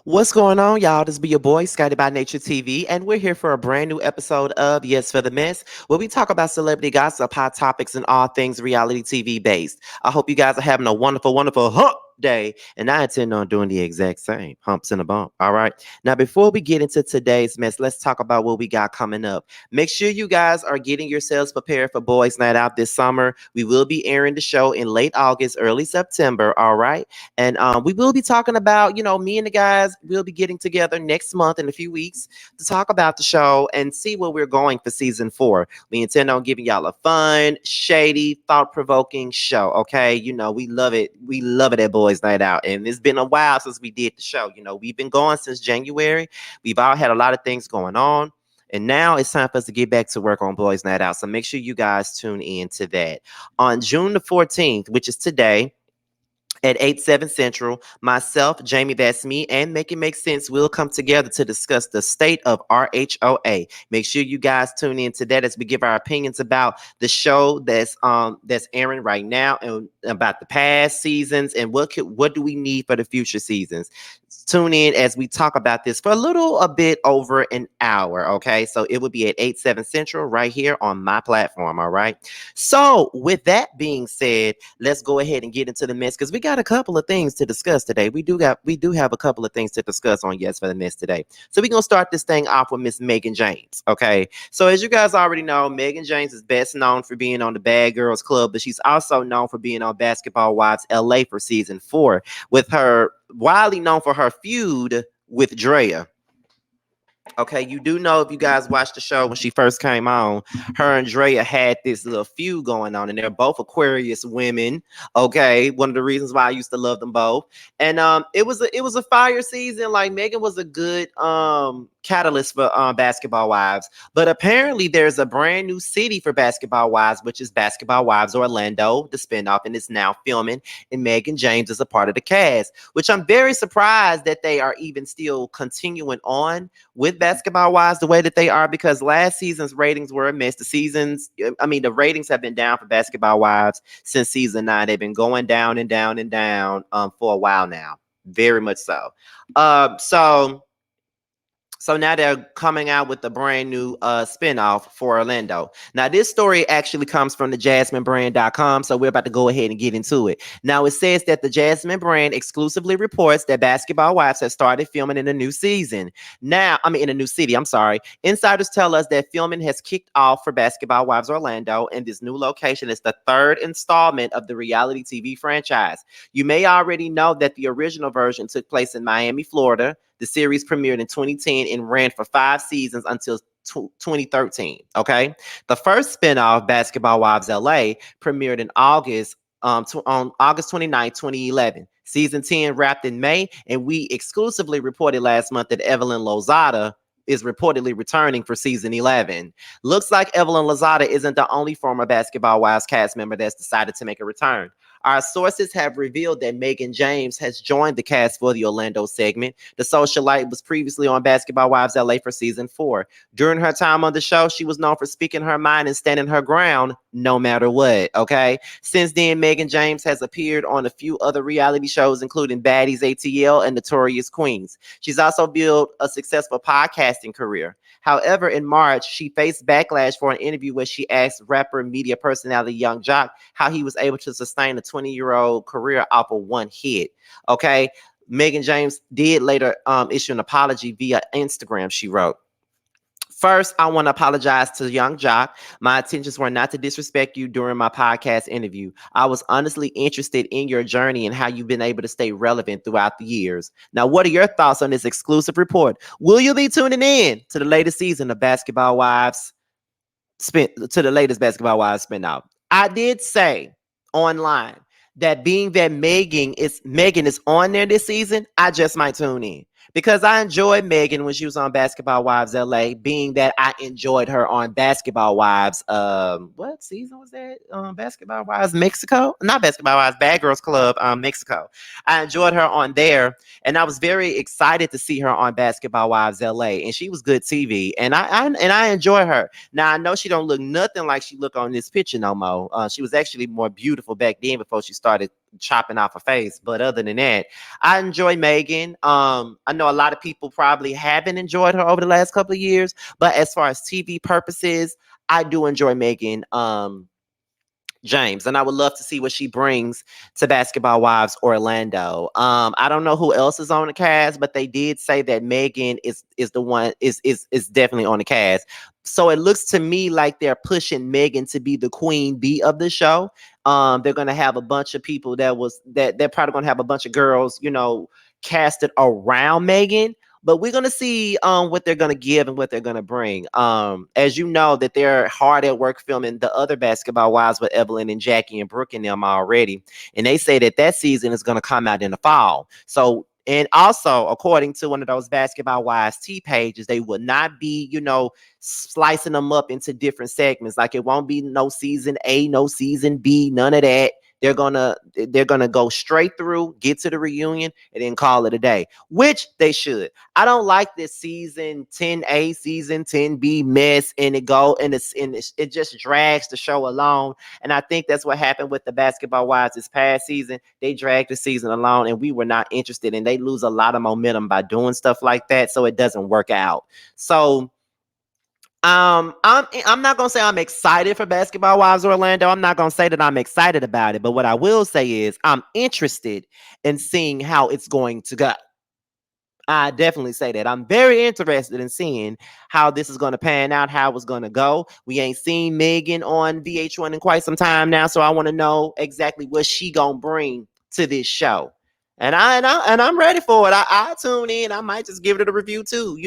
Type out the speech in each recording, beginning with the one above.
What's going on, y'all? This be your boy, Scotty by Nature TV, and we're here for a brand new episode of Yes for the Mess, where we talk about celebrity gossip, hot topics, and all things reality TV based. I hope you guys are having a wonderful, wonderful hump day, and I intend on doing the exact same humps and a bump. All right. Now, before we get into today's mess, let's talk about what we got coming up. Make sure you guys are getting yourselves prepared for Boys Night Out this summer. We will be airing the show in late August, early September. All right. And we will be talking about, me and the guys will be getting together next month in a few weeks to talk about the show and see where we're going for season 4. We intend on giving y'all a fun, shady, thought-provoking show. Okay. We love it. We love it at Boys Night Out. And it's been a while since we did the show. We've been going since January. We've all had a lot of things going on. And now it's time for us to get back to work on Boys Night Out. So make sure you guys tune in to that. On June the 14th, which is today, at 8/7 Central, myself, Jamie, that's me, and Make It Make Sense will come together to discuss the state of RHOA. Make sure you guys tune in to that as we give our opinions about the show that's airing right now and about the past seasons and what do we need for the future seasons. Tune in as we talk about this for a bit over an hour. Okay, so it will be at 8/7 Central right here on my platform. All right. So with that being said, let's go ahead and get into the mess because we got a couple of things to discuss today. We do have a couple of things to discuss on Yes for the Mess today. So we're gonna start this thing off with Miss Megan James. Okay. So as you guys already know, Megan James is best known for being on the Bad Girls Club, but she's also known for being on Basketball Wives LA for season 4, with her widely known for her feud with Drea. Okay, you do know if you guys watched the show when she first came on, her and Drea had this little feud going on, and they're both Aquarius women. Okay, one of the reasons why I used to love them both, and it was a fire season. Like Megan was a good catalyst for Basketball Wives, but apparently there's a brand new city for Basketball Wives, which is Basketball Wives Orlando, the spinoff, and it's now filming, and Megan James is a part of the cast, which I'm very surprised that they are even still continuing on with Basketball Wives the way that they are, because last season's ratings were a mess. The ratings have been down for Basketball Wives since season 9. They've been going down and down and down for a while now, very much so. Uh, so so now they're coming out with a brand new spinoff for Orlando. Now, this story actually comes from the JasmineBrand.com, so we're about to go ahead and get into it. Now, it says that the Jasmine Brand exclusively reports that Basketball Wives has started filming in a new season. In a new city, I'm sorry. Insiders tell us that filming has kicked off for Basketball Wives Orlando, and this new location is the third installment of the reality TV franchise. You may already know that the original version took place in Miami, Florida. The series premiered in 2010 and ran for 5 seasons until 2013. Okay. The first spinoff, Basketball Wives LA, premiered in on August 29, 2011. Season 10 wrapped in May, and we exclusively reported last month that Evelyn Lozada is reportedly returning for season 11. Looks like Evelyn Lozada isn't the only former Basketball Wives cast member that's decided to make a return. Our sources have revealed that Megan James has joined the cast for the Orlando segment. The socialite was previously on Basketball Wives LA for season 4. During her time on the show, she was known for speaking her mind and standing her ground no matter what. Okay. Since then, Megan James has appeared on a few other reality shows, including Baddies ATL and Notorious Queens. She's also built a successful podcasting career. However, in March, she faced backlash for an interview where she asked rapper and media personality Young Jock how he was able to sustain a 20-year-old career off of one hit. Okay. Megan James did later issue an apology via Instagram, she wrote. First, I want to apologize to Young Jock. My intentions were not to disrespect you during my podcast interview. I was honestly interested in your journey and how you've been able to stay relevant throughout the years. Now, what are your thoughts on this exclusive report? Will you be tuning in to the latest season of Basketball Wives to the latest Basketball Wives spinoff? I did say online that being that Megan is on there this season, I just might tune in because I enjoyed Megan when she was on Basketball Wives LA, being that I enjoyed her on Basketball Wives. What season was that? Basketball Wives Mexico? Not Basketball Wives, Bad Girls Club, Mexico. I enjoyed her on there, and I was very excited to see her on Basketball Wives LA, and she was good TV, and I enjoy her. Now I know she don't look nothing like she look on this picture no more. She was actually more beautiful back then before she started chopping off her face. But other than that, I enjoy Megan. I know a lot of people probably haven't enjoyed her over the last couple of years, but as far as TV purposes, I do enjoy Megan. James, and I would love to see what she brings to Basketball Wives Orlando. I don't know who else is on the cast, but they did say that Megan is the one is definitely on the cast. So it looks to me like they're pushing Megan to be the queen bee of the show. They're gonna have a bunch of people that they're probably gonna have a bunch of girls, casted around Megan, but we're gonna see what they're gonna give and what they're gonna bring. As you know, that they're hard at work filming the other Basketball Wives with Evelyn and Jackie and Brooke and them already, and they say that season is gonna come out in the fall. So. And also, according to one of those Basketball Wives T pages, they will not be, slicing them up into different segments. Like it won't be no season A, no season B, none of that. They're gonna go straight through, get to the reunion, and then call it a day, which they should. I don't like this season 10A, season 10B mess, and it just drags the show along. And I think that's what happened with the Basketball Wives this past season. They dragged the season along, and we were not interested, and they lose a lot of momentum by doing stuff like that, so it doesn't work out. So I'm not gonna say I'm excited for Basketball Wives Orlando. I'm not gonna say that I'm excited about it, but what I will say is I'm interested in seeing how it's going to go. I definitely say that. I'm very interested in seeing how this is going to pan out, how it's going to go. We ain't seen Megan on VH1 in quite some time now, so I want to know exactly what she gonna bring to this show. And I'm ready for it. I tune in. I might just give it a review too.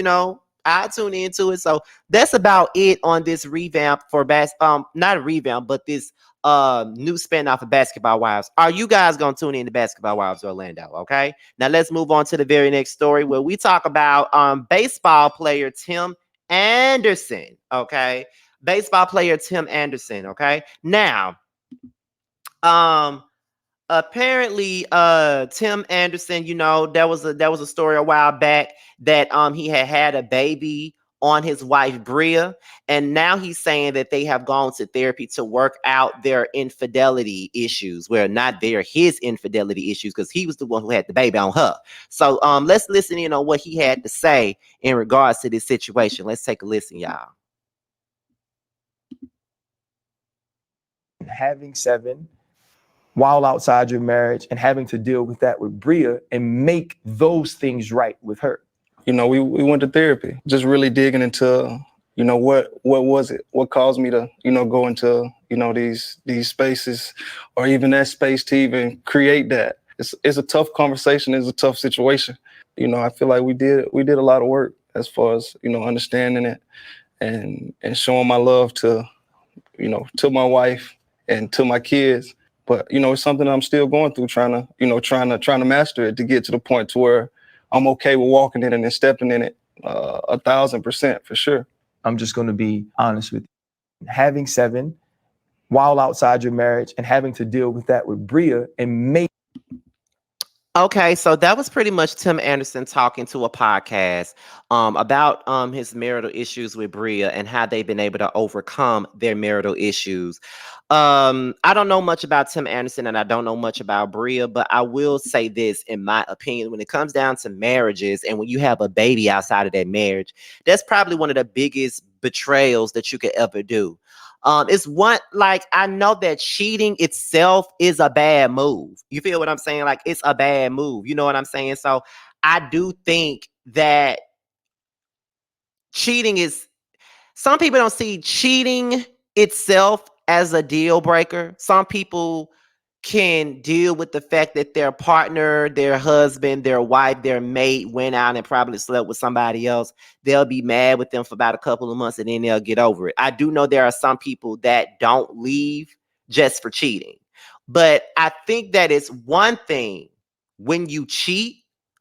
I tune into it. So that's about it on this revamp for not a revamp, but this new spinoff of Basketball Wives. Are you guys gonna tune in to Basketball Wives Orlando? Okay. Now let's move on to the very next story where we talk about baseball player Tim Anderson. Okay. Baseball player Tim Anderson. Okay. Now, um, apparently Tim Anderson, there was a story a while back that he had a baby on his wife Bria, and now he's saying that they have gone to therapy to work out their infidelity issues. Where not they're his infidelity issues, because he was the one who had the baby on her. So let's listen in on what he had to say in regards to this situation. Let's take a listen, y'all. Having seven while outside your marriage and having to deal with that with Bria and make those things right with her. We went to therapy, just really digging into, what was it? What caused me to, go into, these spaces, or even that space to even create that. It's a tough conversation. It's a tough situation. I feel like we did a lot of work as far as, understanding it and showing my love to, to my wife and to my kids. But, it's something I'm still going through, trying to master it to get to the point to where I'm okay with walking in it and stepping in it 1,000% for sure. I'm just going to be honest with you. Having seven while outside your marriage and having to deal with that with Bria and make. Okay, so that was pretty much Tim Anderson talking to a podcast about his marital issues with Bria and how they've been able to overcome their marital issues. I don't know much about Tim Anderson and I don't know much about Bria, but I will say this, in my opinion, when it comes down to marriages and when you have a baby outside of that marriage, that's probably one of the biggest betrayals that you could ever do. It's one, like, I know that cheating itself is a bad move. You feel what I'm saying? Like, it's a bad move. You know what I'm saying? So I do think that cheating is, some people don't see cheating itself as a deal breaker. Some people can deal with the fact that their partner, their husband, their wife, their mate went out and probably slept with somebody else. They'll be mad with them for about a couple of months and then they'll get over it. I do know there are some people that don't leave just for cheating. But I think that it's one thing when you cheat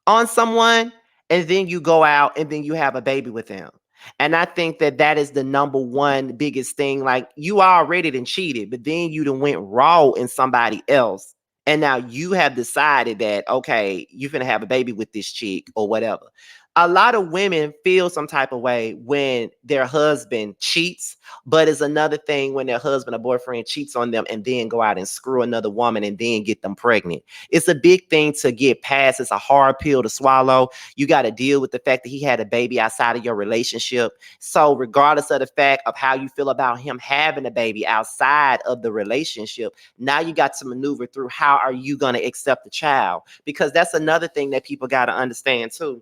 on someone and then you go out and then you have a baby with them. And I think that is the number one biggest thing. Like, you already done cheated, but then you done went raw in somebody else. And now you have decided that, okay, you're going to have a baby with this chick or whatever. a lot of women feel some type of way when their husband cheats, but it's another thing when their husband or boyfriend cheats on them and then go out and screw another woman and then get them pregnant. It's a big thing to get past. It's a hard pill to swallow. You got to deal with the fact that he had a baby outside of your relationship. So regardless of the fact of how you feel about him having a baby outside of the relationship, now you got to maneuver through how are you going to accept the child? Because that's another thing that people got to understand too.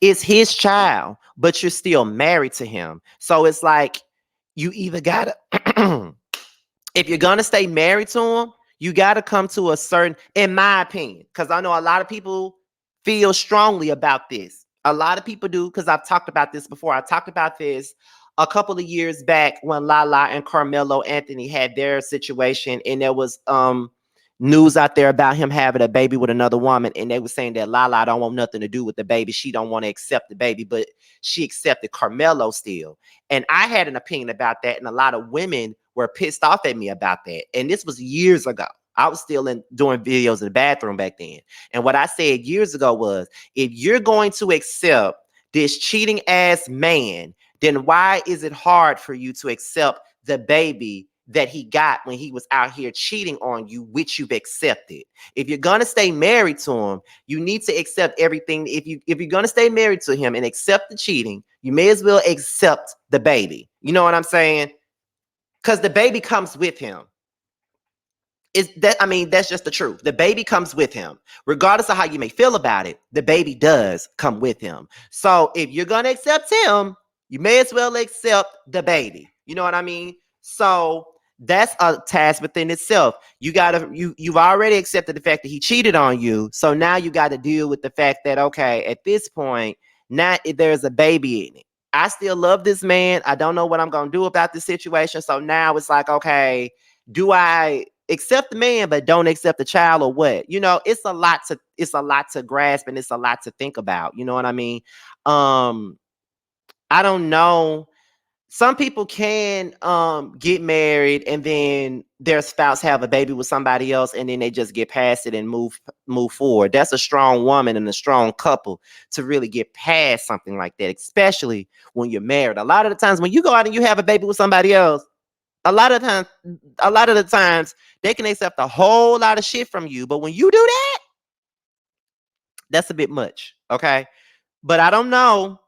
It's his child, but you're still married to him. So it's like you either gotta, if you're gonna stay married to him, you gotta come to a certain, in my opinion, because I know a lot of people feel strongly about this. A lot of people do, because I've talked about this before. I talked about this a couple of years back when Lala and Carmelo Anthony had their situation, and there was news out there about him having a baby with another woman, and they were saying that Lala don't want nothing to do with the baby. She don't want to accept the baby, but she accepted Carmelo still. And I had an opinion about that, and a lot of women were pissed off at me about that. And this was years ago. I was still doing videos in the bathroom back then. And what I said years ago was, if you're going to accept this cheating ass man, then why is it hard for you to accept the baby that he got when he was out here cheating on you, which you've accepted? If you're gonna stay married to him, you need to accept everything. If you're gonna stay married to him and accept the cheating, you may as well accept the baby. You know what I'm saying? Because the baby comes with him. That's just the truth. The baby comes with him. Regardless of how you may feel about it, the baby does come with him. So if you're gonna accept him, you may as well accept the baby. You know what I mean? So that's a task within itself. You've already accepted the fact that he cheated on you. So now you got to deal with the fact that, okay, at this point, now there's a baby in it. I still love this man. I don't know what I'm gonna do about this situation. So now it's like, okay, do I accept the man but don't accept the child, or what? You know, it's a lot to grasp, and it's a lot to think about. You know what I mean? I don't know. Some people can get married and then their spouse have a baby with somebody else, and then they just get past it and move forward. That's a strong woman and a strong couple to really get past something like that, especially when you're married. A lot of the times when you go out and you have a baby with somebody else, a lot of the times they can accept a whole lot of shit from you, but when you do that, that's a bit much. Okay. But I don't know.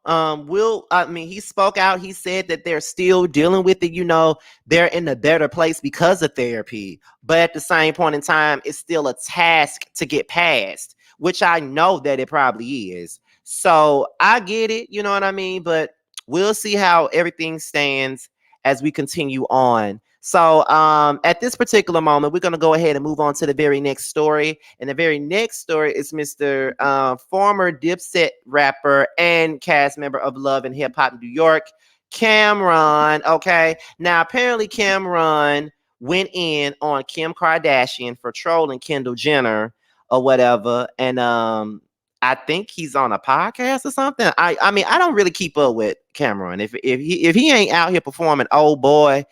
He spoke out. He said that they're still dealing with it. You know, they're in a better place because of therapy. But at the same point in time, it's still a task to get past, which I know that it probably is. So I get it. You know what I mean? But we'll see how everything stands as we continue on. So at this particular moment, we're going to go ahead and move on to the very next story. And the very next story is Mr. Former Dipset rapper and cast member of Love and Hip Hop New York, Camron. Okay. Now, apparently Camron went in on Kim Kardashian for trolling Kendall Jenner or whatever. And I think he's on a podcast or something. I mean, I don't really keep up with Camron. If he ain't out here performing Old Boy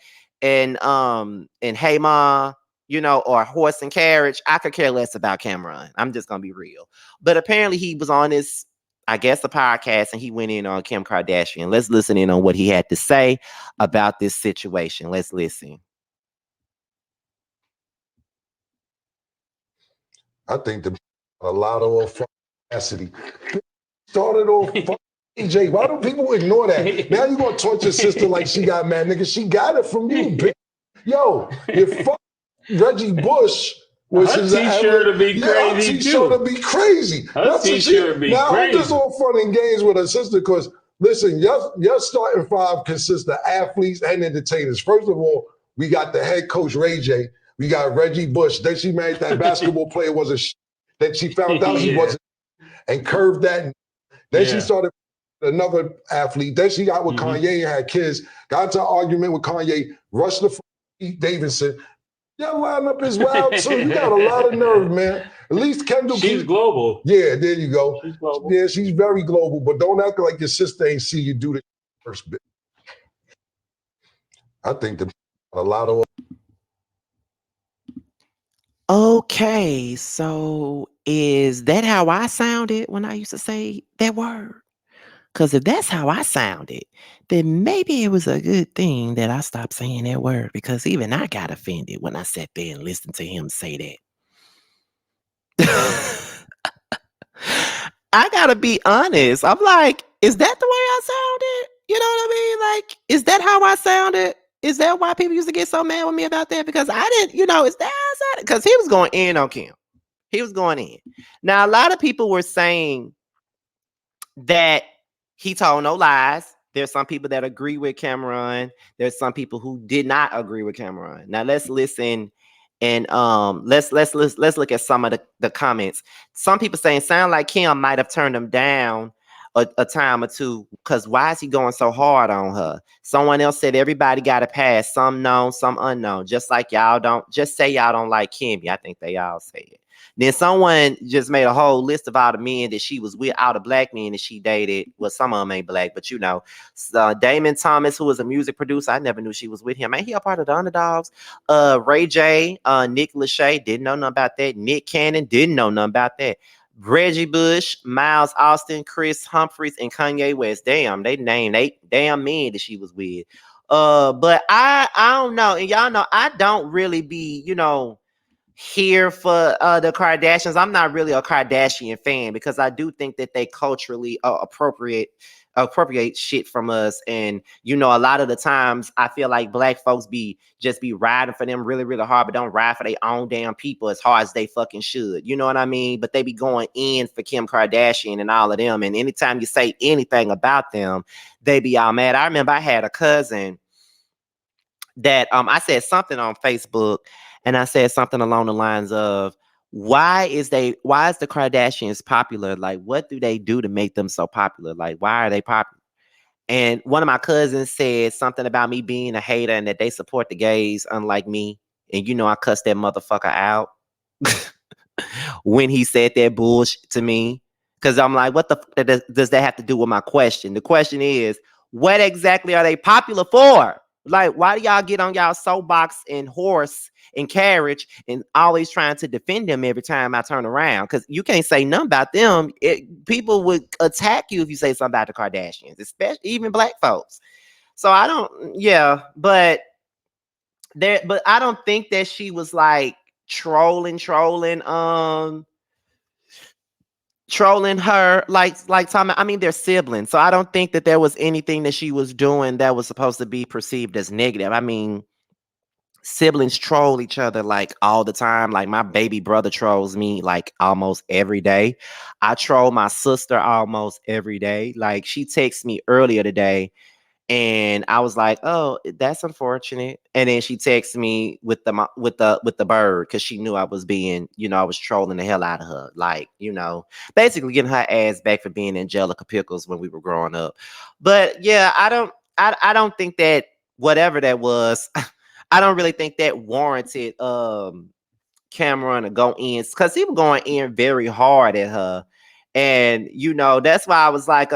and Hey Ma, you know, or Horse and Carriage, I could care less about Camron. I'm just gonna be real. But apparently he was on this, I guess, a podcast, and he went in on Kim Kardashian. Let's listen in on what he had to say about this situation. Let's listen. I think a lot of capacity started off. AJ, why do people ignore that? Now you gonna torture your sister like she got mad, nigga. She got it from you, bitch. Yo, if Reggie Bush was her his t-shirt to be crazy her t-shirt too. to be crazy. Her t-shirt be now crazy. I'm just all fun and games with her sister because listen, your starting five consists of athletes and entertainers. First of all, we got the head coach Ray J. We got Reggie Bush. Then she married that basketball player was a then she found out he wasn't and curved that. Then she started another athlete. Then she got with Kanye and had kids. Got into an argument with Kanye, rushed the Pete Davidson. Your lineup is wild too. You got a lot of nerve, man. At least Kendall. She's global. Yeah, there you go. She's global. Yeah, she's very global. But don't act like your sister ain't see you do the first bit. I think a lot of. Okay, so is that how I sounded when I used to say that word? Because if that's how I sounded, then maybe it was a good thing that I stopped saying that word because even I got offended when I sat there and listened to him say that. I gotta be honest. I'm like, is that the way I sounded? You know what I mean? Like, is that how I sounded? Is that why people used to get so mad with me about that? Because I didn't, is that how I sounded? Because he was going in on Kim. He was going in. Now, a lot of people were saying that he told no lies. There's some people that agree with Camron. There's some people who did not agree with Camron. Now let's listen and let's look at some of the comments. Some people saying sound like Kim might have turned him down a time or two because why is he going so hard on her? Someone else said everybody got a pass, some known, some unknown. Just like y'all don't just say y'all don't like Kimmy. I think they all say it. Then someone just made a whole list of all the men that she was with, all the black men that she dated. Well, some of them ain't black, but Damon Thomas, who was a music producer. I never knew she was with him. Ain't he a part of the Underdogs? Ray J, Nick Lachey, didn't know nothing about that. Nick Cannon, didn't know nothing about that. Reggie Bush, Miles Austin, Chris Humphries, and Kanye West. Damn, they named 8 damn men that she was with. But I don't know. And y'all know I don't really be, here for the Kardashians. I'm not really a Kardashian fan because I do think that they culturally appropriate shit from us. And a lot of the times I feel like black folks be riding for them really, really hard, but don't ride for their own damn people as hard as they fucking should. You know what I mean? But they be going in for Kim Kardashian and all of them. And anytime you say anything about them, they be all mad. I remember I had a cousin that I said something on Facebook and I said something along the lines of why is the Kardashians popular? Like, what do they do to make them so popular? Like, why are they popular? And one of my cousins said something about me being a hater and that they support the gays, unlike me. And I cussed that motherfucker out when he said that bullshit to me. Because I'm like, what the fuck does that have to do with my question? The question is, what exactly are they popular for? Like, why do y'all get on y'all soapbox and horse and carriage and always trying to defend them every time I turn around? Because you can't say nothing about them. People would attack you if you say something about the Kardashians, especially even black folks. So I don't, yeah, but I don't think that she was like trolling her like Tommy. I mean, they're siblings, so I don't think that there was anything that she was doing that was supposed to be perceived as negative. I mean, siblings troll each other like all the time. Like my baby brother trolls me like almost every day. I troll my sister almost every day. Like she texted me earlier today and I was like, "Oh, that's unfortunate." And then she texted me with the bird because she knew I was being, I was trolling the hell out of her, like, basically getting her ass back for being Angelica Pickles when we were growing up. But yeah, I don't think that whatever that was, I don't really think that warranted Camron to go in because he was going in very hard at her, and that's why I was like,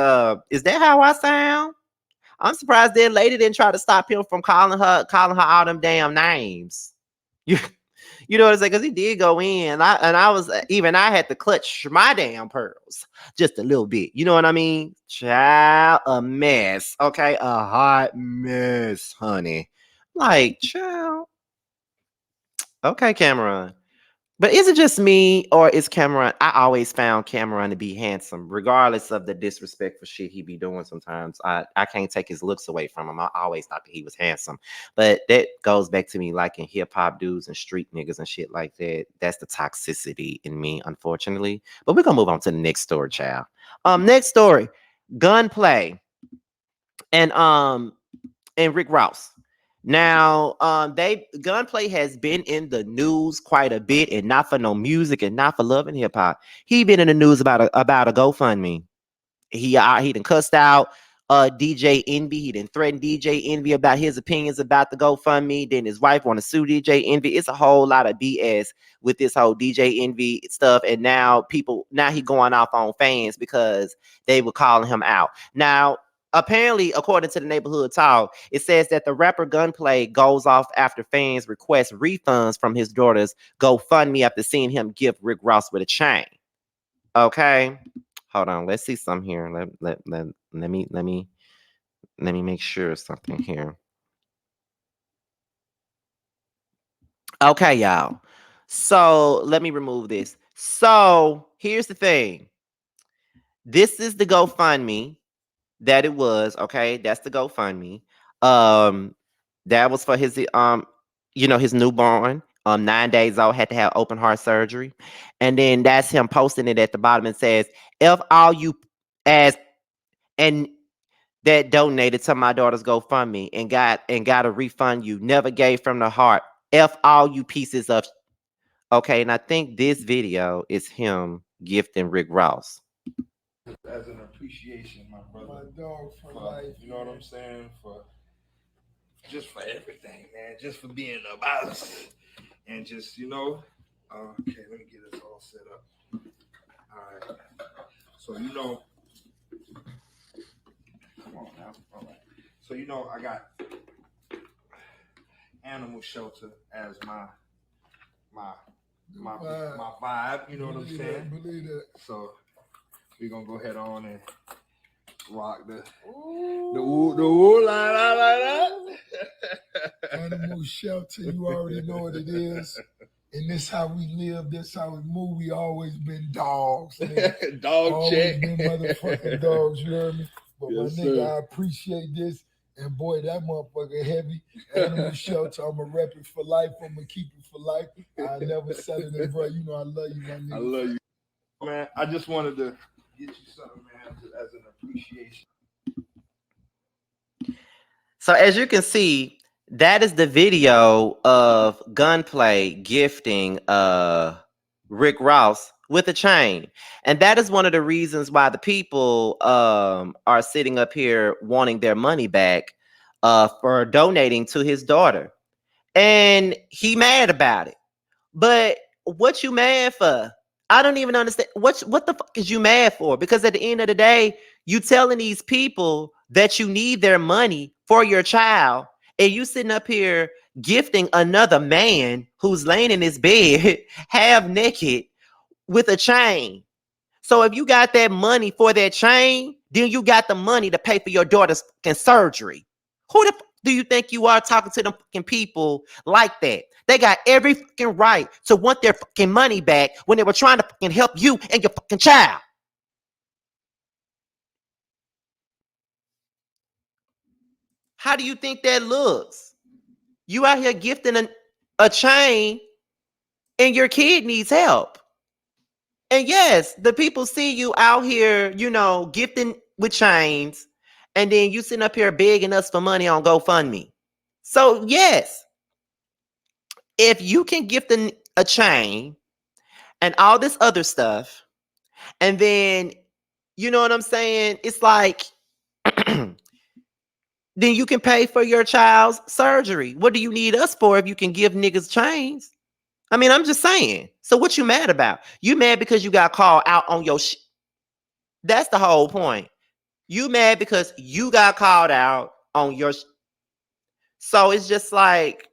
is that how I sound? I'm surprised that lady didn't try to stop him from calling her all them damn names. You, you know what I'm saying? Because he did go in, I was even I had to clutch my damn pearls just a little bit. You know what I mean? Child, a mess. Okay, a hot mess, honey. Like, child. Okay, Cameron. But is it just me or is Cameron? I always found Cameron to be handsome, regardless of the disrespectful shit he be doing sometimes. I can't take his looks away from him. I always thought that he was handsome. But that goes back to me liking hip hop dudes and street niggas and shit like that. That's the toxicity in me, unfortunately. But we're gonna move on to the next story, child. Next story, Gunplay and Rick Ross. Now, Gunplay has been in the news quite a bit, and not for no music, and not for love and hip hop. He been in the news about a GoFundMe. He done cussed out DJ Envy. He didn't threaten DJ Envy about his opinions about the GoFundMe. Then his wife want to sue DJ Envy. It's a whole lot of BS with this whole DJ Envy stuff. And now he going off on fans because they were calling him out. Now, apparently, according to the neighborhood talk, it says that the rapper Gunplay goes off after fans request refunds from his daughter's GoFundMe after seeing him gift Rick Ross with a chain. Okay, hold on. Let's see some here. Let me make sure something here. Okay, y'all. So let me remove this. So here's the thing. This is the GoFundMe that it was. Okay, that's the GoFundMe. That was for his his newborn. 9 days old, had to have open heart surgery. And then that's him posting it at the bottom and says, F all you as and that donated to my daughter's GoFundMe and got a refund you. Never gave from the heart. F all you pieces of. Okay, and I think this video is him gifting Rick Ross. As an appreciation, my brother. My dog for life. You know what I'm saying? Just for everything, man. Just for being about us. And just, okay, let me get this all set up. All right. So, come on now. All right. So, I got animal shelter as my vibe, you know what I'm saying? Believe that. So we're gonna go ahead on and rock the wood line out like that. Animal shelter, you already know what it is. And this how we live, this how we move. We always been dogs. Man. Dog always check. been motherfucking dogs, you heard me? But Yes, my nigga, sir. I appreciate this. And boy, that motherfucker heavy. Animal shelter, I'ma rep it for life. I'ma keep it for life. I never said it, and bro, you know I love you, my nigga. I love you. Man, I just wanted to get you something, man, as an appreciation. So as you can see, that is the video of Gunplay gifting Rick Ross with a chain. And that is one of the reasons why the people are sitting up here wanting their money back for donating to his daughter. And he mad about it. But what you mad for? I don't even understand. What the fuck is you mad for? Because at the end of the day, you telling these people that you need their money for your child, and you sitting up here gifting another man who's laying in his bed half naked with a chain. So if you got that money for that chain, then you got the money to pay for your daughter's fucking surgery. Who the fuck do you think you are talking to them fucking people like that? They got every fucking right to want their fucking money back when they were trying to fucking help you and your fucking child. How do you think that looks? You out here gifting a chain and your kid needs help. And yes, the people see you out here, gifting with chains, and then you sitting up here begging us for money on GoFundMe. So yes, if you can gift a chain and all this other stuff, and then, you know what I'm saying? It's like, then you can pay for your child's surgery. What do you need us for if you can give niggas chains? I mean, I'm just saying. So what you mad about? You mad because you got called out on your shit. That's the whole point. You mad because you got called out on your So it's just like,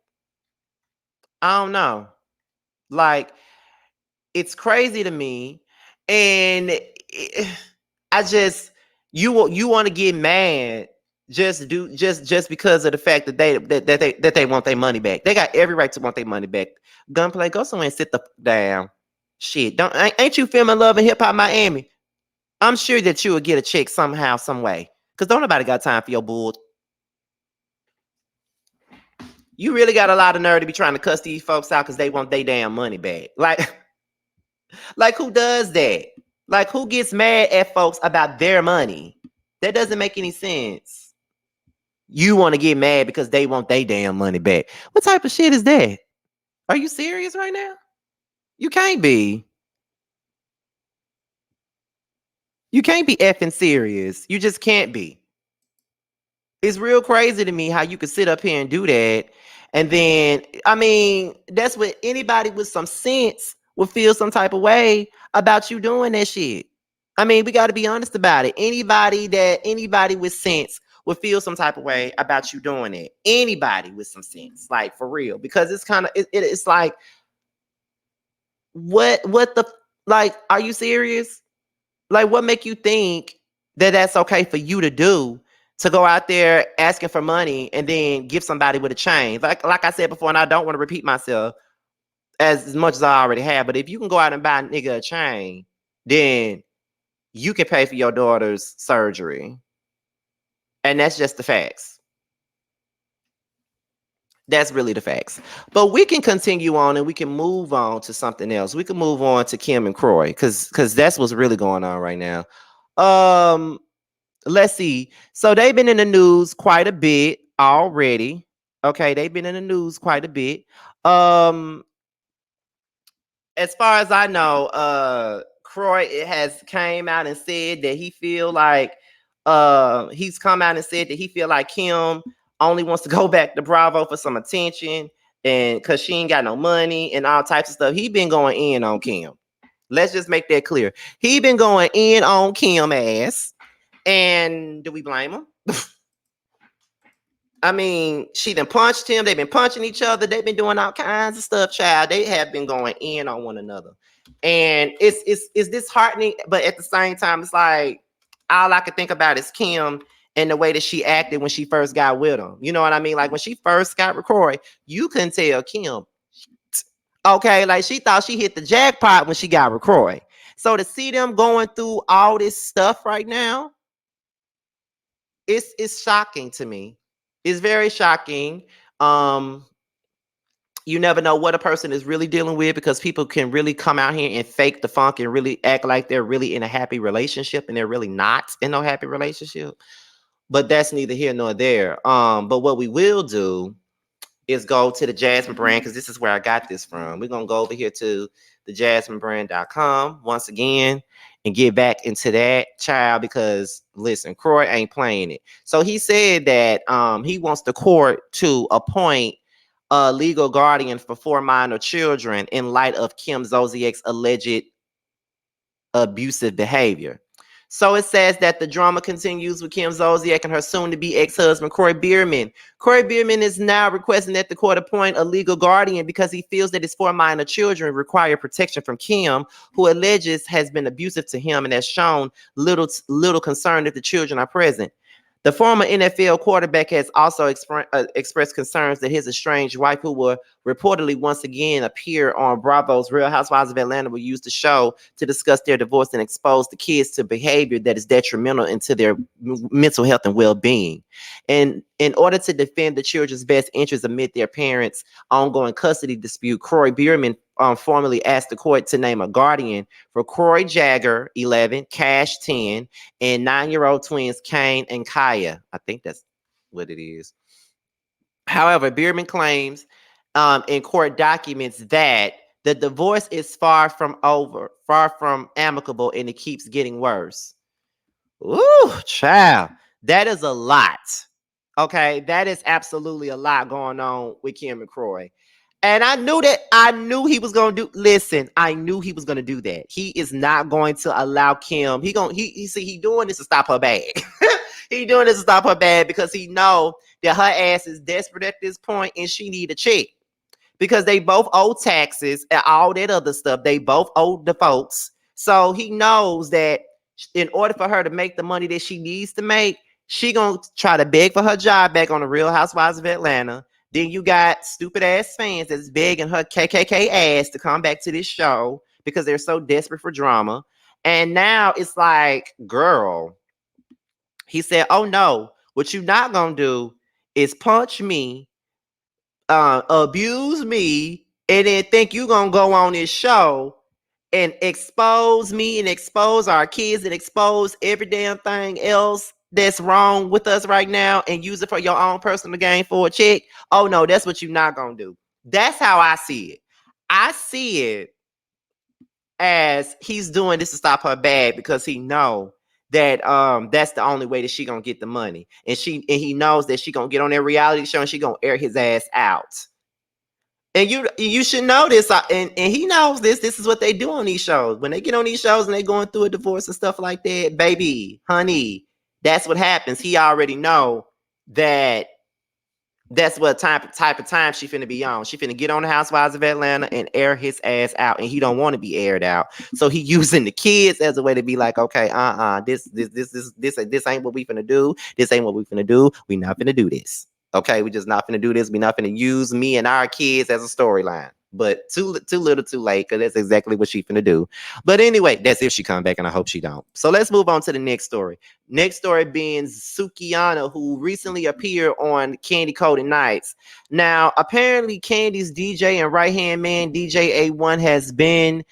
I don't know. Like, it's crazy to me. And you want to get mad just because of the fact that they want their money back. They got every right to want their money back. Gunplay, go somewhere and sit the down. Shit, ain't you filming Love and Hip Hop Miami? I'm sure that you will get a check somehow, some way. Cause don't nobody got time for your bull. You really got a lot of nerve to be trying to cuss these folks out because they want their damn money back. Like who does that? Like who gets mad at folks about their money? That doesn't make any sense. You want to get mad because they want their damn money back. What type of shit is that? Are you serious right now? You can't be. You can't be effing serious. You just can't be. It's real crazy to me how you could sit up here and do that. And then, I mean, that's what anybody with some sense would feel some type of way about you doing that shit. I mean, we got to be honest about it. Anybody with sense would feel some type of way about you doing it. Anybody with some sense, like for real, because it's kind of it's like what the like? Are you serious? Like, what make you think that that's okay for you to do? To go out there asking for money and then give somebody with a chain, like I said before, and I don't want to repeat myself as much as I already have. But if you can go out and buy a nigga a chain, then you can pay for your daughter's surgery. And that's just the facts. That's really the facts. But we can continue on and we can move on to something else. We can move on to Kim and Croy because that's what's really going on right now. Let's see. So they've been in the news quite a bit already. Okay, they've been in the news quite a bit. As far as I know, Croy has came out and said that he feel like he's come out and said that he feel like Kim only wants to go back to Bravo for some attention and because she ain't got no money and all types of stuff. He been going in on Kim. Let's just make that clear. He been going in on Kim ass. And do we blame him? I mean, she done punched him. They've been punching each other. They've been doing all kinds of stuff, child. They have been going in on one another. And it's disheartening, but at the same time, it's like all I could think about is Kim and the way that she acted when she first got with him. You know what I mean? Like when she first got with Corey, you couldn't tell Kim. Okay, like she thought she hit the jackpot when she got with Corey. So to see them going through all this stuff right now, it's shocking to me. It's very shocking. You never know what a person is really dealing with because people can really come out here and fake the funk and really act like they're really in a happy relationship and they're really not in no happy relationship. But that's neither here nor there. But what we will do is go to the Jasmine brand because this is where I got this from. We're gonna go over here to the jasminebrand.com once again and get back into that child because listen, Croy ain't playing it. So he said that he wants the court to appoint a legal guardian for 4 minor children in light of Kim Zolciak's alleged abusive behavior. So it says that the drama continues with Kim Zolciak and her soon-to-be ex-husband, Corey Bierman. Corey Bierman is now requesting that the court appoint a legal guardian because he feels that his 4 minor children require protection from Kim, who alleges has been abusive to him and has shown little concern if the children are present. The former NFL quarterback has also expressed concerns that his estranged wife, who will reportedly once again appear on Bravo's Real Housewives of Atlanta, will use the show to discuss their divorce and expose the kids to behavior that is detrimental into their mental health and well-being. And in order to defend the children's best interests amid their parents' ongoing custody dispute, Corey Bierman formally asked the court to name a guardian for Corey Jagger, 11, Cash, 10, and 9-year-old twins Kane and Kaya. I think that's what it is. However, Bierman claims in court documents that the divorce is far from over, far from amicable, and it keeps getting worse. Ooh, child, that is a lot. Okay, that is absolutely a lot going on with Kim and Croy. And I knew he was gonna do. Listen, I knew he was gonna do that. He is not going to allow Kim. He doing this to stop her bag. He doing this to stop her bag because he know that her ass is desperate at this point and she need a check because they both owe taxes and all that other stuff. They both owe the folks. So he knows that in order for her to make the money that she needs to make, she gonna try to beg for her job back on the Real Housewives of Atlanta. Then you got stupid ass fans that's begging her KKK ass to come back to this show because they're so desperate for drama. And now it's like, girl, he said, oh no, what you not gonna do is punch me, abuse me, and then think you gonna go on this show and expose me and expose our kids and expose every damn thing else that's wrong with us right now and use it for your own personal gain for a check. Oh no, that's what you're not gonna do. That's how I see it. I see it as he's doing this to stop her bag because he know that that's the only way that she gonna get the money. And he knows that she gonna get on that reality show and she gonna air his ass out. And you should know this, and he knows this. This is what they do on these shows. When they get on these shows and they going through a divorce and stuff like that, baby, honey, that's what happens. He already know that that's what type of time she finna be on. She finna get on the Housewives of Atlanta and air his ass out, and he don't want to be aired out. So he using the kids as a way to be like, okay, this ain't what we finna do. This ain't what we finna do. We not finna do this. Okay, we just not finna do this. We not finna use me and our kids as a storyline. But too little, too late, because that's exactly what she finna do. But anyway, that's if she come back, and I hope she don't. So let's move on to the next story. Next story being Sukihana, who recently appeared on Candy Coated Nights. Now, apparently, Candy's DJ and right hand man DJ A1 has been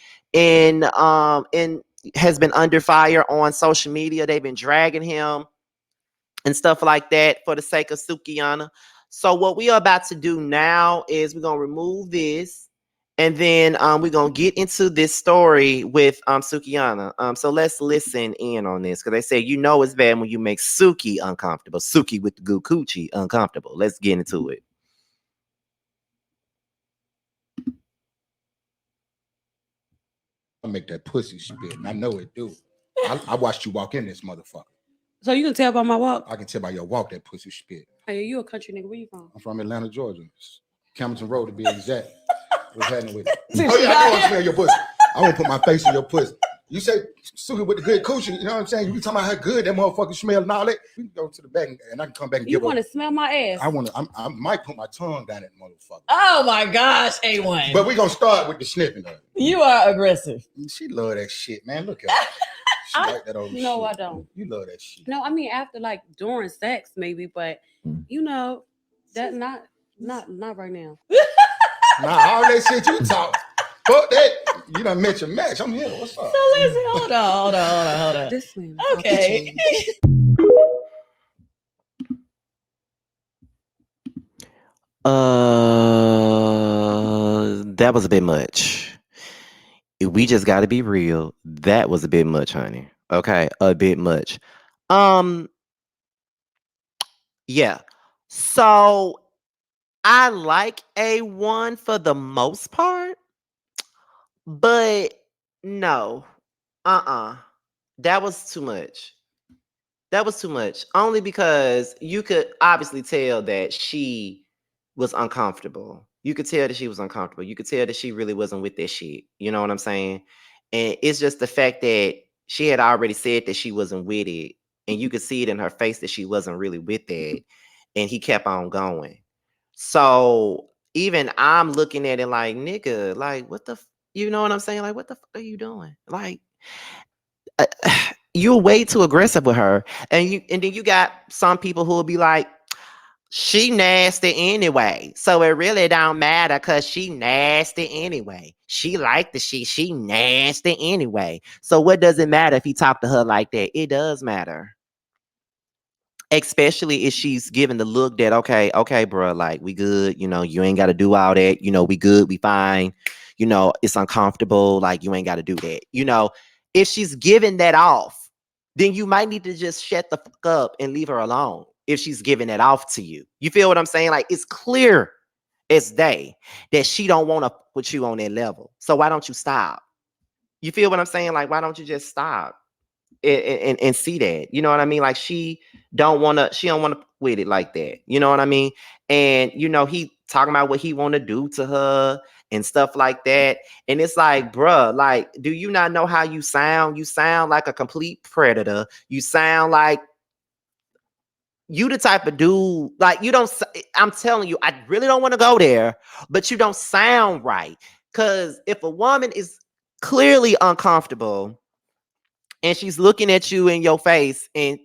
has been under fire on social media. They've been dragging him and stuff like that for the sake of Sukihana. So what we are about to do now is we're gonna remove this, and then we're gonna get into this story with Sukihana. So let's listen in on this, because they say it's bad when you make Suki uncomfortable. Suki with the good coochie uncomfortable. Let's get into it. I make that pussy spit, and I know it do. I watched you walk in this motherfucker. So you can tell by my walk? I can tell by your walk that pussy spit. Hey, you a country nigga? Where you from? I'm from Atlanta, Georgia. Camron Road to be exact. What's happening with it? Oh yeah, I know I smell your pussy. I want to put my face in your pussy. You say Suki with the good coochie, you know what I'm saying? You talking about how good that motherfucker smell and all that. We can go to the back and I can come back and You want to smell my ass? I might put my tongue down that motherfucker. Oh my gosh, A1. But we're gonna start with the sniffing of it. You are aggressive. She love that shit, man. Look at her. She like that old shit. No, I don't. You love that shit. No, I mean after during sex maybe, but that not right now. Nah, all that shit you talk. Fuck that. You done met your match. I'm here. What's up? So listen, hold on. This man. Okay. That was a bit much. We just got to be real. That was a bit much, honey. Okay, a bit much. Yeah. So I like A1 for the most part, but no. That was too much. That was too much. Only because you could obviously tell that she was uncomfortable. You could tell that she was uncomfortable. You could tell that she really wasn't with that shit. You know what I'm saying? And it's just the fact that she had already said that she wasn't with it. And you could see it in her face that she wasn't really with that. And he kept on going. So even I'm looking at it like, nigga, like, what the, you know what I'm saying? Like, what the fuck are you doing? Like, you're way too aggressive with her. And then you got some people who will be like, she nasty anyway. So it really don't matter because she nasty anyway. She like the shit. She nasty anyway. So what does it matter if he talk to her like that? It does matter. Especially if she's giving the look that, okay, bro, like, we good. You ain't got to do all that. We good. We fine. It's uncomfortable. Like, you ain't got to do that. If she's giving that off, then you might need to just shut the fuck up and leave her alone. If she's giving it off to you. You feel what I'm saying? Like, it's clear as day that she don't want to put you on that level. So why don't you stop? You feel what I'm saying? Like, why don't you just stop and see that? You know what I mean? Like, she don't want to with it like that. You know what I mean? And, he talking about what he want to do to her and stuff like that. And it's like, bruh, like, do you not know how you sound? You sound like a complete predator. You sound like you the type of dude, like, I'm telling you, I really don't want to go there, but you don't sound right. Because if a woman is clearly uncomfortable and she's looking at you in your face and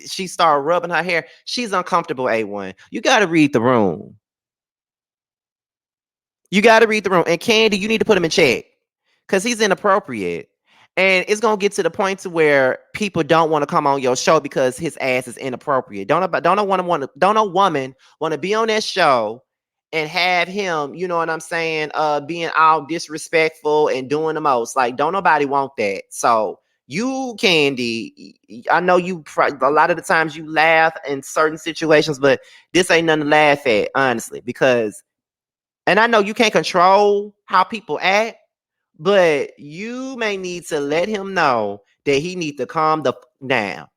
she start rubbing her hair, she's uncomfortable, A1. You got to read the room. You got to read the room. And Candy, you need to put him in check because he's inappropriate. And it's gonna get to the point to where people don't want to come on your show because his ass is inappropriate. Don't a woman want to be on that show and have him, you know what I'm saying, being all disrespectful and doing the most. Like, don't nobody want that. So you, Candy, I know you a lot of the times you laugh in certain situations, but this ain't nothing to laugh at, honestly, because And I know you can't control how people act, but you may need to let him know that he needs to calm the down,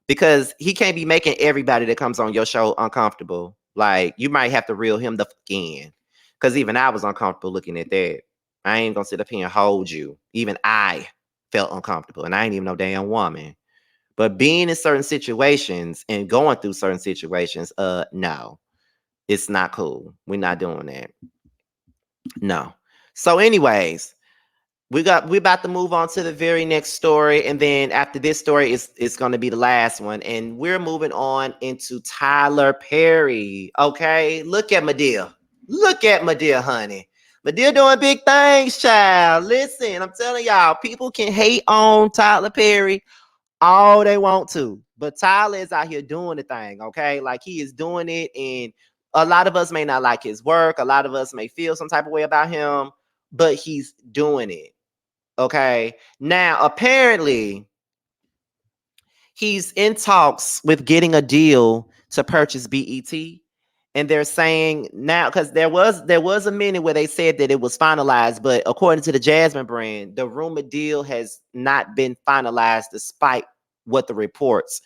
because he can't be making everybody that comes on your show uncomfortable. Like, you might have to reel him the fuck in, because even I was uncomfortable looking at that. I ain't gonna sit up here and hold you. Even I felt uncomfortable, and I ain't even no damn woman. But being in certain situations and going through certain situations, no, it's not cool. We're not doing that. No. So, anyways, we're about to move on to the very next story, and then after this story it's going to be the last one, and we're moving on into Tyler Perry. Okay, look at Madea. Look at Madea, honey. Madea doing big things, child. Listen, I'm telling y'all, people can hate on Tyler Perry all they want to, but Tyler is out here doing the thing. Okay, like, he is doing it, and a lot of us may not like his work. A lot of us may feel some type of way about him, but he's doing it. Okay. Now, apparently, he's in talks with getting a deal to purchase BET. And they're saying now, because there was a minute where they said that it was finalized, but according to the Jasmine brand, the rumored deal has not been finalized, despite what the reports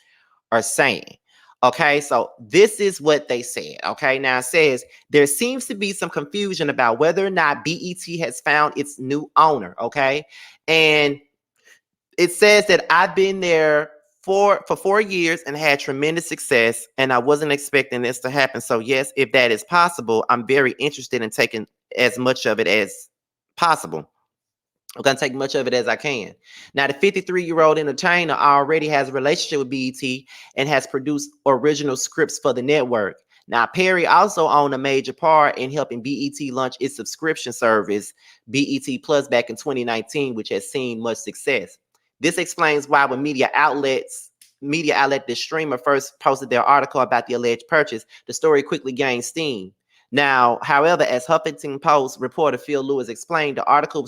are saying. Okay, so this is what they said. Okay, now it says there seems to be some confusion about whether or not BET has found its new owner. Okay, and it says that I've been there for 4 years and had tremendous success, and I wasn't expecting this to happen. So yes, if that is possible, I'm very interested in taking as much of it as possible. I'm going to take much of it as I can. Now, the 53-year-old entertainer already has a relationship with BET and has produced original scripts for the network. Now, Perry also owned a major part in helping BET launch its subscription service, BET Plus, back in 2019, which has seen much success. This explains why when media outlet the streamer first posted their article about the alleged purchase, the story quickly gained steam. Now, however, as Huffington Post reporter Phil Lewis explained, the article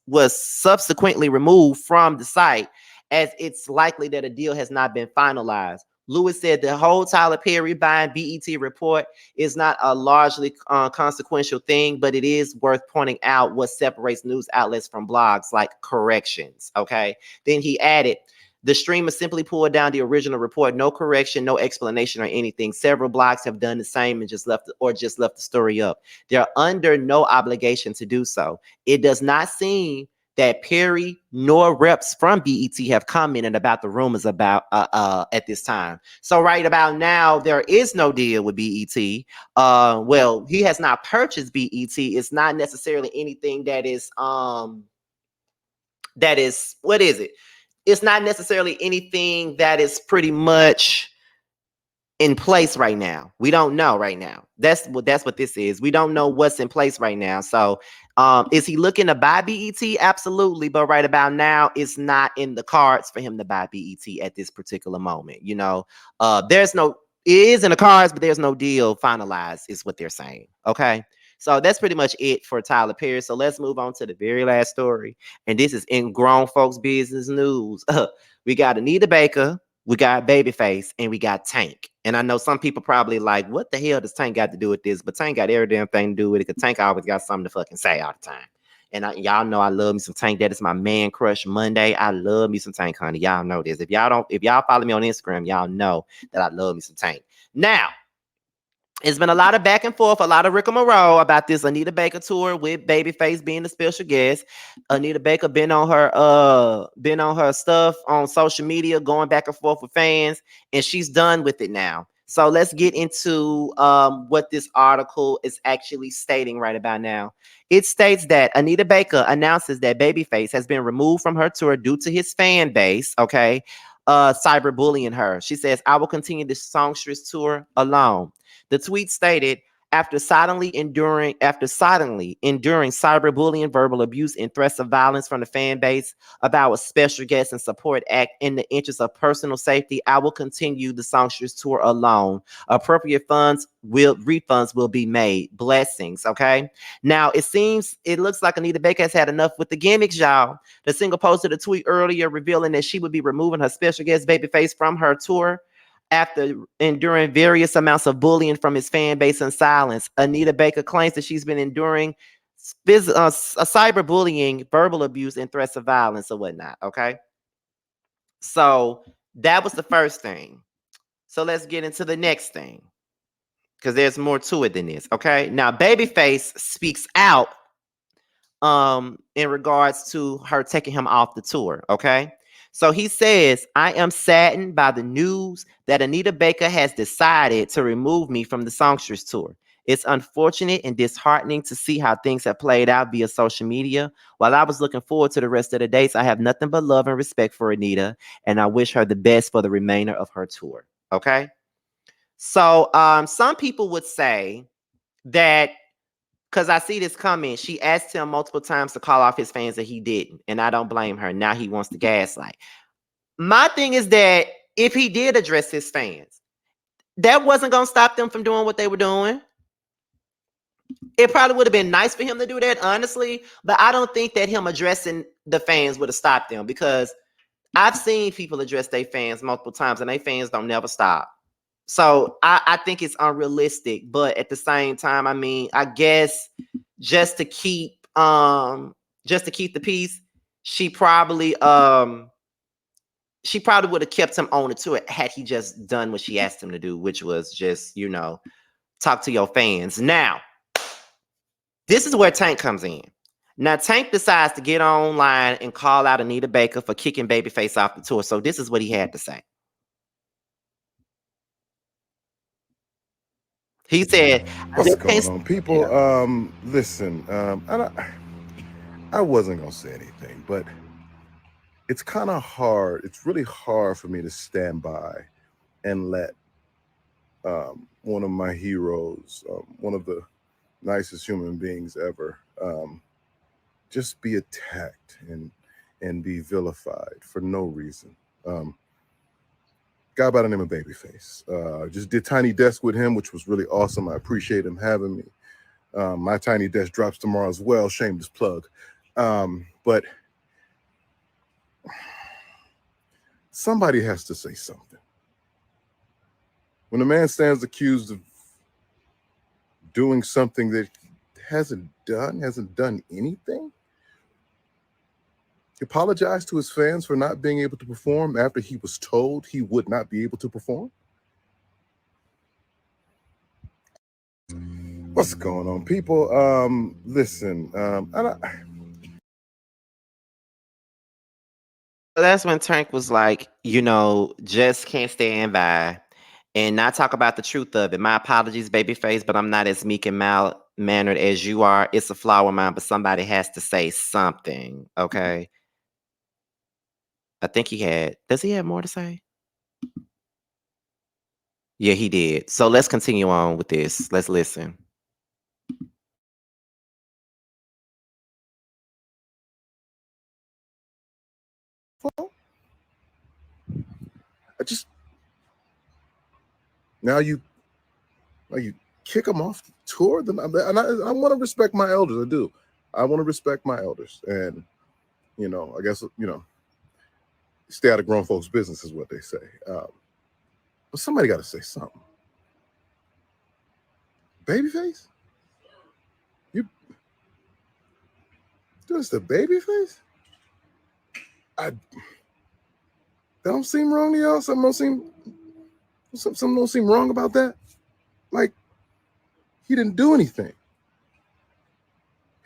was subsequently removed from the site, as it's likely that a deal has not been finalized. Lewis said the whole Tyler Perry buying BET report is not a largely consequential thing, but it is worth pointing out what separates news outlets from blogs like corrections. Okay. Then he added, the streamer simply pulled down the original report, no correction, no explanation or anything. Several blogs have done the same and just left the story up. They're under no obligation to do so. It does not seem that Perry nor reps from BET have commented about the rumors about at this time. So right about now, there is no deal with BET. Well, he has not purchased BET. It's not necessarily anything that is what is it? It's not necessarily anything that is pretty much in place right now. We don't know right now. That's what this is. We don't know what's in place right now. So is he looking to buy BET? Absolutely. But right about now, it's not in the cards for him to buy BET at this particular moment. You know, it is in the cards, but there's no deal finalized, is what they're saying. Okay. So that's pretty much it for Tyler Perry. So let's move on to the very last story. And this is in grown folks business news. We got Anita Baker, we got Babyface, and we got Tank. And I know some people probably like, what the hell does Tank got to do with this? But Tank got every damn thing to do with it, because Tank always got something to fucking say all the time. And y'all know I love me some Tank. That is my man crush Monday. I love me some Tank, honey. Y'all know this. If y'all follow me on Instagram, y'all know that I love me some Tank. Now, it's been a lot of back and forth, a lot of rigmarole about this Anita Baker tour with Babyface being the special guest. Anita Baker been on her stuff on social media, going back and forth with fans, and she's done with it now. So let's get into what this article is actually stating right about now. It states that Anita Baker announces that Babyface has been removed from her tour due to his fan base, okay, cyberbullying her. She says, I will continue this songstress tour alone. The tweet stated, after silently enduring cyberbullying, verbal abuse, and threats of violence from the fan base about a special guest and support act in the interest of personal safety, I will continue the songstress tour alone. Appropriate refunds will be made. Blessings. Okay. Now it looks like Anita Baker has had enough with the gimmicks, y'all. The singer posted a tweet earlier revealing that she would be removing her special guest Babyface from her tour after enduring various amounts of bullying from his fan base and silence. Anita Baker claims that she's been enduring cyberbullying, verbal abuse, and threats of violence or whatnot. Okay. So that was the first thing. So let's get into the next thing, because there's more to it than this. Okay. Now, Babyface speaks out in regards to her taking him off the tour. Okay. So he says, I am saddened by the news that Anita Baker has decided to remove me from the Songstress tour. It's unfortunate and disheartening to see how things have played out via social media. While I was looking forward to the rest of the dates, I have nothing but love and respect for Anita, and I wish her the best for the remainder of her tour. Okay. So some people would say that, because I see this comment, she asked him multiple times to call off his fans and he didn't. And I don't blame her. Now he wants to gaslight. My thing is that if he did address his fans, that wasn't going to stop them from doing what they were doing. It probably would have been nice for him to do that, honestly. But I don't think that him addressing the fans would have stopped them, because I've seen people address their fans multiple times and their fans don't never stop. So I think it's unrealistic, but at the same time, I mean, I guess just to keep the peace, she probably would have kept him on it to it had he just done what she asked him to do, which was just, talk to your fans. Now, this is where Tank comes in. Now, Tank decides to get online and call out Anita Baker for kicking Babyface off the tour. So this is what he had to say. He said, "What's going on, people? Listen, I wasn't gonna say anything, but it's kind of hard. It's really hard for me to stand by and let one of my heroes, one of the nicest human beings ever, just be attacked and be vilified for no reason." Guy by the name of Babyface. Just did Tiny Desk with him, which was really awesome. I appreciate him having me. My Tiny Desk drops tomorrow as well. Shameless plug. But somebody has to say something. When a man stands accused of doing something that hasn't done anything, he apologized to his fans for not being able to perform after he was told he would not be able to perform. What's going on, people? Listen, that's when Tank was like, just can't stand by and not talk about the truth of it. My apologies, Babyface, but I'm not as meek and mild-mannered as you are. It's a flaw of mine, but somebody has to say something, okay? I think does he have more to say? Yeah, he did. So let's continue on with this. Let's listen. Now you kick them off the tour, and I want to respect my elders. I do. I want to respect my elders, and I guess stay out of grown folks' business is what they say. But somebody got to say something. Babyface, you this the Babyface? That don't seem wrong to y'all. Something don't seem wrong about that. Like, he didn't do anything.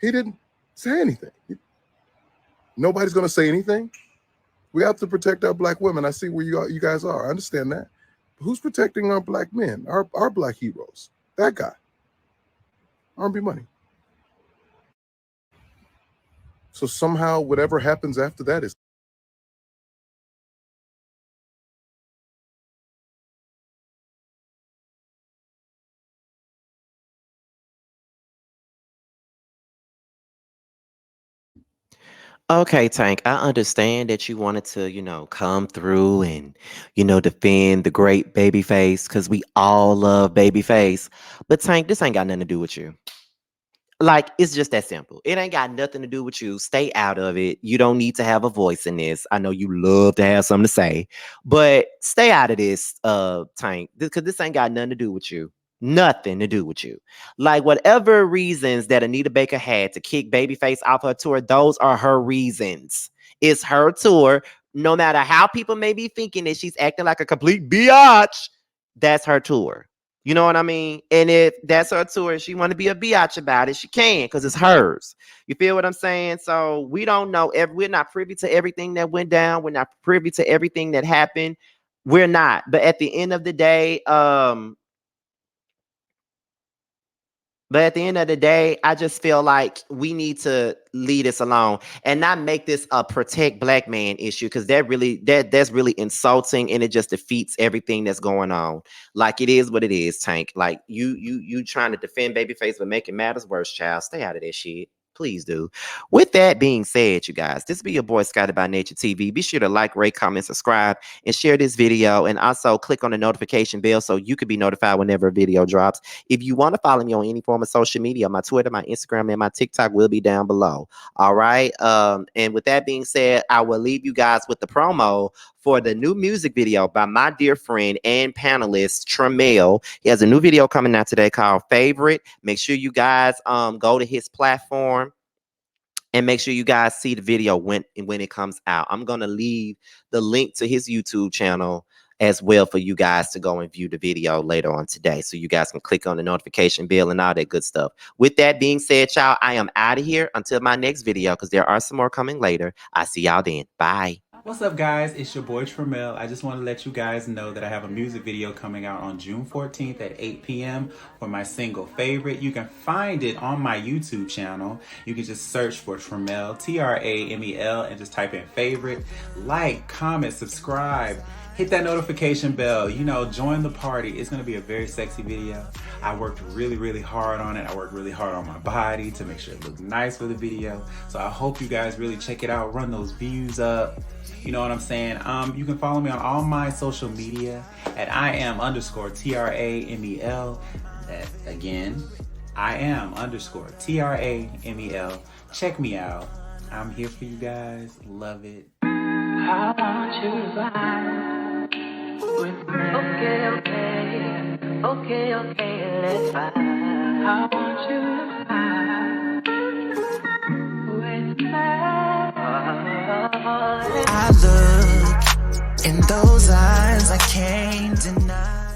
He didn't say anything. Nobody's gonna say anything. We have to protect our black women. I see where you guys are. I understand that. But who's protecting our black men, our black heroes? That guy. R&B Money. So somehow whatever happens after that is Okay, Tank, I understand that you wanted to, come through and, defend the great Babyface, because we all love Babyface. But Tank, this ain't got nothing to do with you. Like, it's just that simple. It ain't got nothing to do with you. Stay out of it. You don't need to have a voice in this. I know you love to have something to say, but stay out of this, Tank, because this ain't got nothing to do with you. Nothing to do with you. Like, whatever reasons that Anita Baker had to kick Babyface off her tour, those are her reasons. It's her tour. No matter how people may be thinking that she's acting like a complete biatch, that's her tour. You know what I mean? And if that's her tour and she want to be a biatch about it, she can, because it's hers. You feel what I'm saying? So we don't know. We're not privy to everything that went down. We're not privy to everything that happened. We're not. But at the end of the day, I just feel like we need to leave this alone and not make this a protect black man issue, because that's really insulting, and it just defeats everything that's going on. Like, it is what it is, Tank. Like, you trying to defend Babyface but making matters worse, child. Stay out of that shit. Please do. With that being said, you guys, this be your boy Scotty by Nature TV. Be sure to like, rate, comment, subscribe, and share this video. And also click on the notification bell so you can be notified whenever a video drops. If you want to follow me on any form of social media, my Twitter, my Instagram, and my TikTok will be down below. All right. And with that being said, I will leave you guys with the promo for the new music video by my dear friend and panelist Tramel. He has a new video coming out today called Favorite. Make sure you guys go to his platform and make sure you guys see the video when it comes out. I'm going to leave the link to his YouTube channel as well for you guys to go and view the video later on today, so you guys can click on the notification bell and all that good stuff. With that being said, y'all, I am out of here until my next video, because there are some more coming later. I'll see y'all then. Bye. What's up, guys? It's your boy Tramel. I just want to let you guys know that I have a music video coming out on June 14th at 8 p.m. for my single Favorite. You can find it on my YouTube channel. You can just search for Tramel, Tramel, and just type in Favorite. Like, comment, subscribe. Hit that notification bell, you know, join the party. It's gonna be a very sexy video. I worked really, really hard on it. I worked really hard on my body to make sure it looked nice for the video. So I hope you guys really check it out, run those views up. You know what I'm saying? You can follow me on all my social media at IAM_TRAMEL. That again, IAM_TRAMEL. Check me out. I'm here for you guys. Love it. I want you to ride. Okay, let's ride. I want you to ride with me. I look in those eyes, I can't deny.